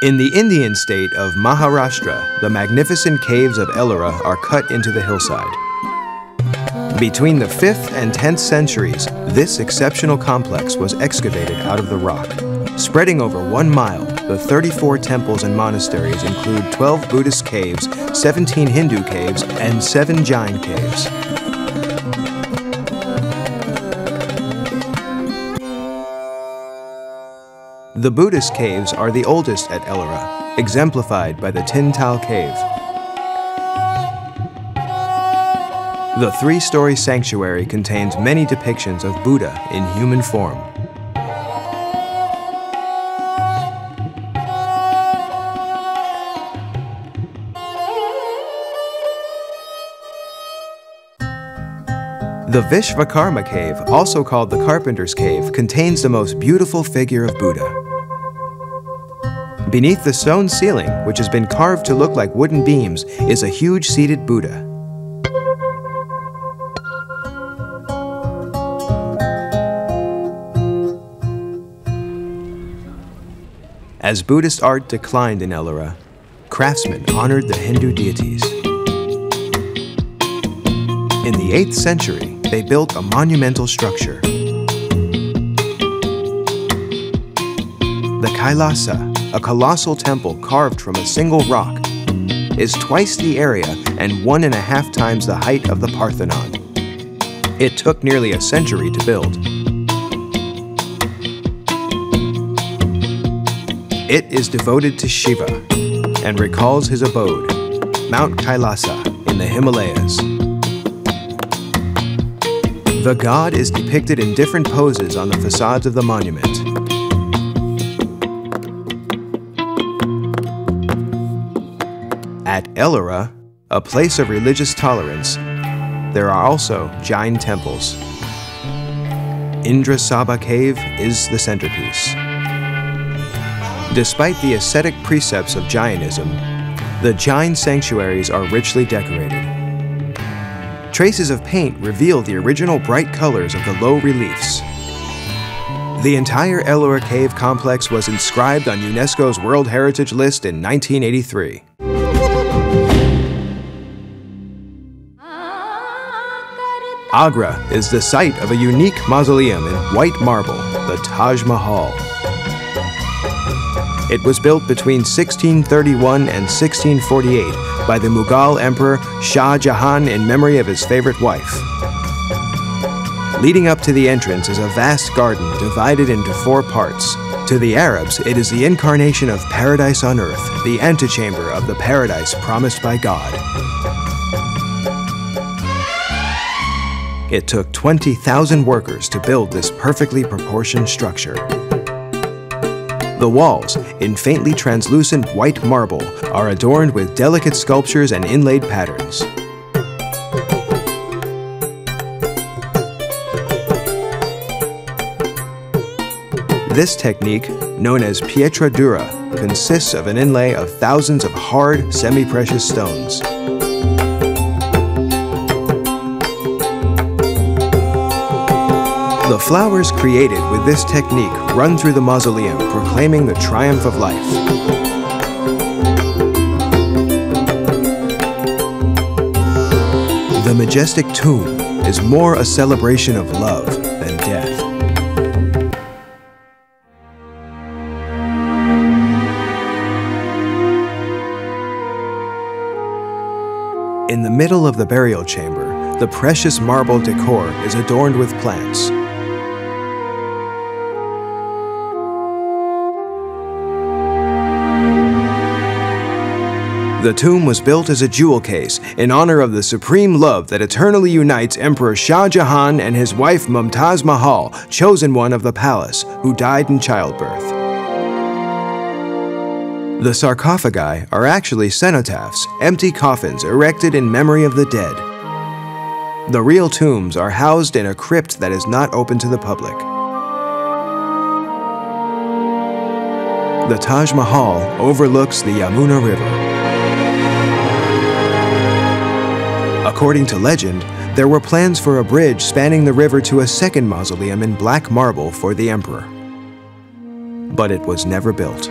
In the Indian state of Maharashtra, the magnificent caves of Ellora are cut into the hillside. Between the 5th and 10th centuries, this exceptional complex was excavated out of the rock. Spreading over 1 mile, the 34 temples and monasteries include 12 Buddhist caves, 17 Hindu caves, and 7 Jain caves. The Buddhist caves are the oldest at Ellora, exemplified by the Tintal Cave. The 3-story sanctuary contains many depictions of Buddha in human form. The Vishvakarma Cave, also called the Carpenter's Cave, contains the most beautiful figure of Buddha. Beneath the stone ceiling, which has been carved to look like wooden beams, is a huge seated Buddha. As Buddhist art declined in Ellora, craftsmen honored the Hindu deities. In the 8th century, they built a monumental structure. The Kailasa, a colossal temple carved from a single rock, is twice the area and 1.5 times the height of the Parthenon. It took nearly a century to build. It is devoted to Shiva and recalls his abode, Mount Kailasa in the Himalayas. The god is depicted in different poses on the facades of the monument. At Ellora, a place of religious tolerance, there are also Jain temples. Indrasabha Cave is the centerpiece. Despite the ascetic precepts of Jainism, the Jain sanctuaries are richly decorated. Traces of paint reveal the original bright colors of the low reliefs. The entire Ellora Cave complex was inscribed on UNESCO's World Heritage List in 1983. Agra is the site of a unique mausoleum in white marble, the Taj Mahal. It was built between 1631 and 1648 by the Mughal Emperor Shah Jahan in memory of his favorite wife. Leading up to the entrance is a vast garden divided into 4 parts. To the Arabs, it is the incarnation of paradise on earth, the antechamber of the paradise promised by God. It took 20,000 workers to build this perfectly proportioned structure. The walls, in faintly translucent white marble, are adorned with delicate sculptures and inlaid patterns. This technique, known as pietra dura, consists of an inlay of thousands of hard, semi-precious stones. The flowers created with this technique run through the mausoleum, proclaiming the triumph of life. The majestic tomb is more a celebration of love than death. In the middle of the burial chamber, the precious marble decor is adorned with plants. The tomb was built as a jewel case in honor of the supreme love that eternally unites Emperor Shah Jahan and his wife Mumtaz Mahal, chosen one of the palace, who died in childbirth. The sarcophagi are actually cenotaphs, empty coffins erected in memory of the dead. The real tombs are housed in a crypt that is not open to the public. The Taj Mahal overlooks the Yamuna River. According to legend, there were plans for a bridge spanning the river to a second mausoleum in black marble for the emperor. But it was never built.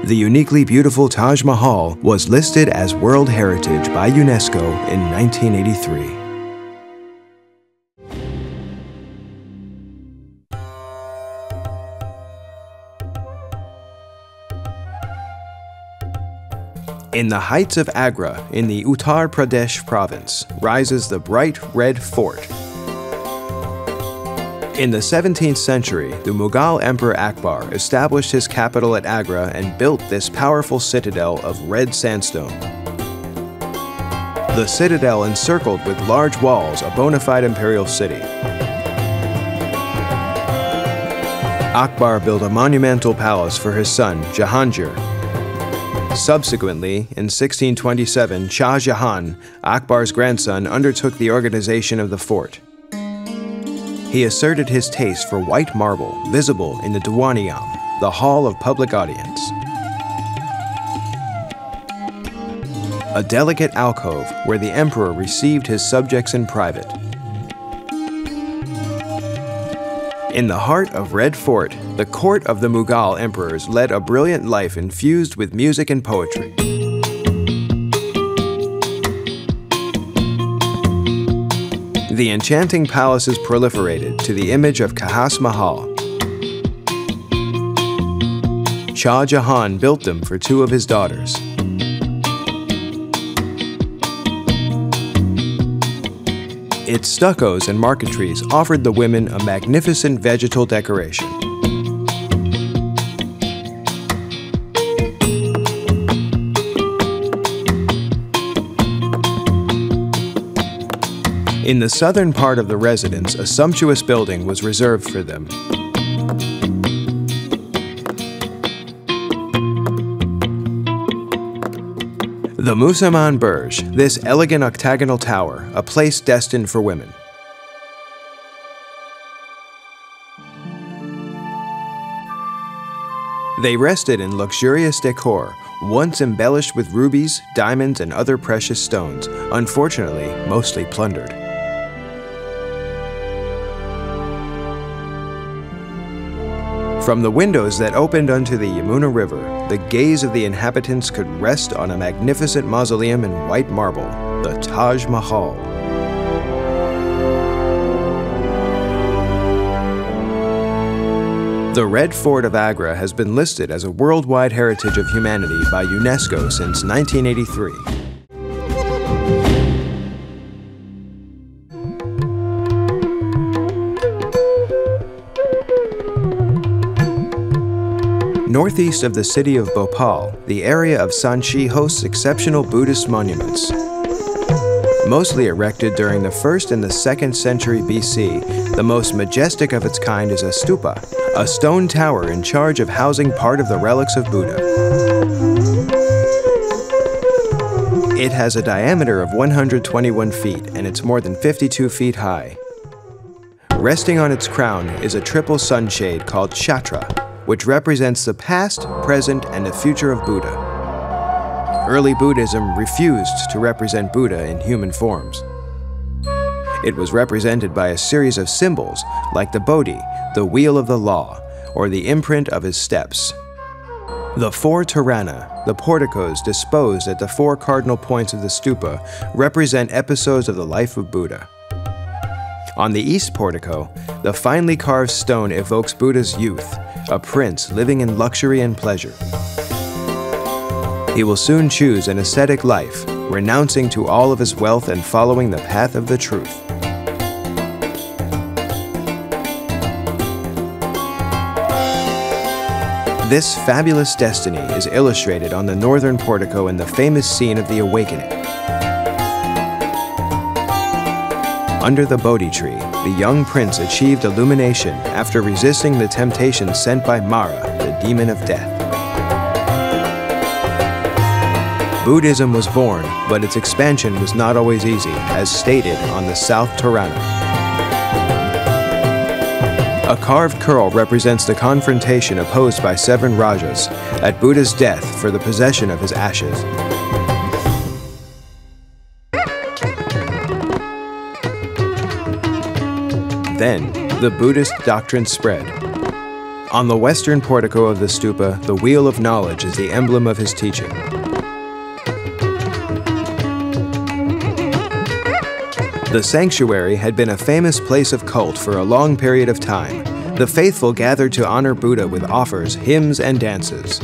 The uniquely beautiful Taj Mahal was listed as World Heritage by UNESCO in 1983. In the heights of Agra, in the Uttar Pradesh province, rises the bright red fort. In the 17th century, the Mughal Emperor Akbar established his capital at Agra and built this powerful citadel of red sandstone. The citadel encircled with large walls a bona fide imperial city. Akbar built a monumental palace for his son, Jahangir. Subsequently, in 1627, Shah Jahan, Akbar's grandson, undertook the organization of the fort. He asserted his taste for white marble, visible in the Diwaniyam, the hall of public audience. A delicate alcove where the emperor received his subjects in private. In the heart of Red Fort, the court of the Mughal emperors led a brilliant life infused with music and poetry. The enchanting palaces proliferated to the image of Taj Mahal. Shah Jahan built them for two of his daughters. Its stuccos and marquetries offered the women a magnificent vegetal decoration. In the southern part of the residence, a sumptuous building was reserved for them. The Musaman Burj, this elegant octagonal tower, a place destined for women. They rested in luxurious decor, once embellished with rubies, diamonds, and other precious stones, unfortunately, mostly plundered. From the windows that opened onto the Yamuna River, the gaze of the inhabitants could rest on a magnificent mausoleum in white marble, the Taj Mahal. The Red Fort of Agra has been listed as a worldwide heritage of humanity by UNESCO since 1983. Northeast of the city of Bhopal, the area of Sanchi hosts exceptional Buddhist monuments. Mostly erected during the 1st and the 2nd century BC, the most majestic of its kind is a stupa, a stone tower in charge of housing part of the relics of Buddha. It has a diameter of 121 feet and it's more than 52 feet high. Resting on its crown is a triple sunshade called Chhatra, which represents the past, present, and the future of Buddha. Early Buddhism refused to represent Buddha in human forms. It was represented by a series of symbols like the Bodhi, the wheel of the law, or the imprint of his steps. The four Torana, the porticos disposed at the four cardinal points of the stupa, represent episodes of the life of Buddha. On the east portico, the finely carved stone evokes Buddha's youth, a prince living in luxury and pleasure. He will soon choose an ascetic life, renouncing to all of his wealth and following the path of the truth. This fabulous destiny is illustrated on the northern portico in the famous scene of the awakening. Under the Bodhi tree, the young prince achieved illumination after resisting the temptation sent by Mara, the demon of death. Buddhism was born, but its expansion was not always easy, as stated on the South Torana. A carved curl represents the confrontation opposed by 7 Rajas at Buddha's death for the possession of his ashes. Then, the Buddhist doctrine spread. On the western portico of the stupa, the Wheel of Knowledge is the emblem of his teaching. The sanctuary had been a famous place of cult for a long period of time. The faithful gathered to honor Buddha with offers, hymns, and dances.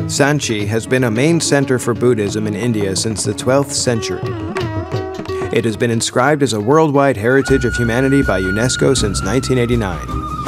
Sanchi has been a main center for Buddhism in India since the 12th century. It has been inscribed as a worldwide heritage of humanity by UNESCO since 1989.